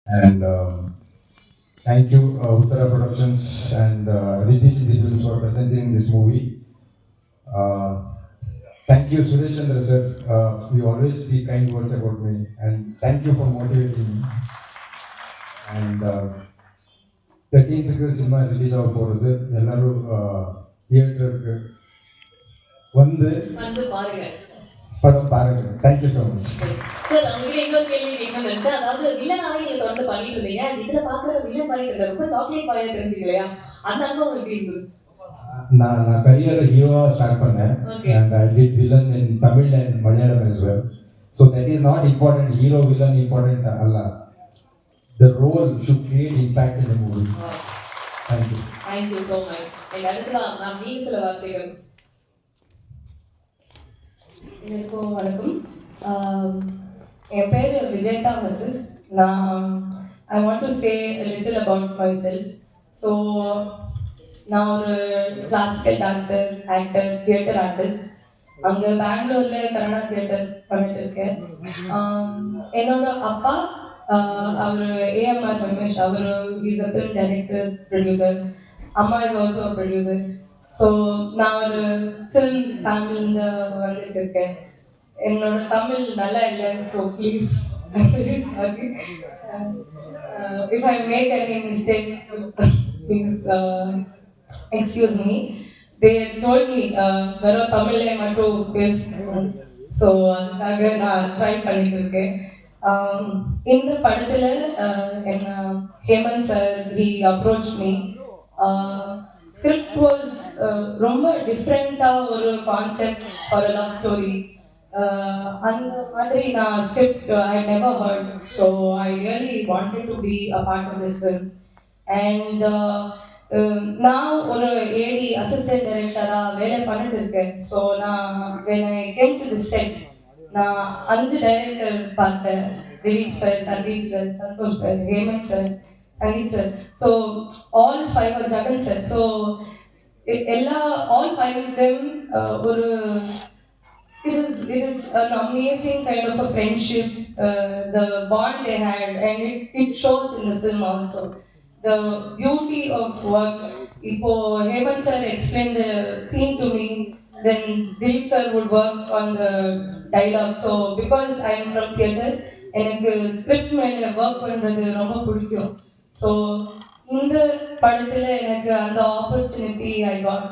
And thank you, Uttara Productions and Riddhi Siddhi Films for presenting this movie. Uh, Thank you, Suresh Chandra sir. You always speak kind words about me, and thank you for motivating me. And 13th cinema release ஆக போகிறது எல்லாரும் தியேட்டருக்கு வந்து வந்து பாருங்க. படம் பாருங்க. Thank you so much. Sir உங்களுக்கு இன்னொரு கேள்வி கேட்கணும்னு நினைச்சேன். அதாவது வில்லனாவே நீங்க தொடர்ந்து பண்ணிட்டு இருந்தீங்க. இதுல பாக்குற வில்லன் மாதிரி தெரியல. ரொம்ப சாக்லேட் பாயா தெரிஞ்சுங்க இல்லையா? அந்த அனுபவம் எப்படி இருந்தது? நான் கரியரை ஹீரோவாக ஸ்டார்ட் பண்ணேன். And I did villain in Tamil and Malayalam as well. So that is not important. Hero villain important அல்ல. The role should create impact in the movie. Thank you. Thank you so much. அடுத்ததான் நான் நீங்க சில வார்த்தைகள். எல்லாருக்கும் வணக்கம். என் பேர் Vijayata Vasisht. I want to say little about my self. So நான் ஒரு classical dancer, actor, theatre artist. அங்கே பெங்களூரில் கருணா தியேட்டர் பண்ணிட்டு இருக்கேன். என்னோட அப்பா அவர் ஏஎம்ஆர் ரமேஷ், அவர் is a film director, producer. அம்மா is also a producer. So நான் ஒரு ஃபிலிம் ஃபேமிலிருந்து வந்துட்டு இருக்கேன். என்னோட தமிழ் நல்லா இல்லை, so please if I make any mistake please excuse me. They told me வெறும் தமிழ்ல மட்டும் பேசணும். ஸோ அதுக்காக நான் ட்ரை பண்ணிட்டு இருக்கேன். இந்த படத்தில் என்ன Hemant sir he approach me. Script was ரொம்ப டிஃப்ரெண்ட்டாக ஒரு concept for a love story. அந்த மாதிரி நான் script I never heard. So I really wanted to be a part of this film. And நான் ஒரு ஏடி அசிஸ்டன்ட் டைரக்டராக வேலை பண்ணிட்டு இருக்கேன். ஸோ நான் when I came to this set, நான் 5 டைரக்டர் பார்த்தேன். Dileep sir, Sandeep sir, Santhosh sir, Hemant sir, Sangeeth sir. So all 5 are Jagan sir. So all 5 of them ஒரு it is an amazing kind of a friendship, the bond they had, and it shows in the film also. The beauty of work. Ipo Hemant sir explained the scene to me, then Dilip sir would work on the dialogue. So because I am from theatre, எனக்கு script மேலே work பண்ணுறது ரொம்ப பிடிக்கும். So இந்த படத்தில் எனக்கு அந்த opportunity I got.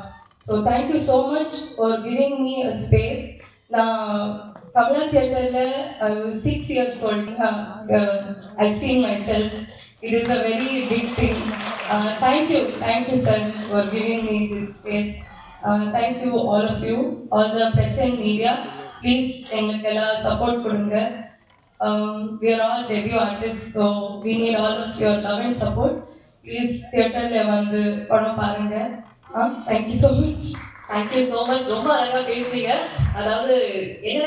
So thank you so much for giving me a space. நான் கமலா தியேட்டரில் 6 years old. I seen my self. It is a very big thing. Thank you sir for giving me this space. Thank you all of you, all the press and media. Please engalukella support kudunga. We are all debut artists, so we need all of your love and support. Please theater la vandu padam paarenga. Thank you so much. Thank you so much. ரொம்ப அழகா பேசுறீங்க. அதாவது என்ன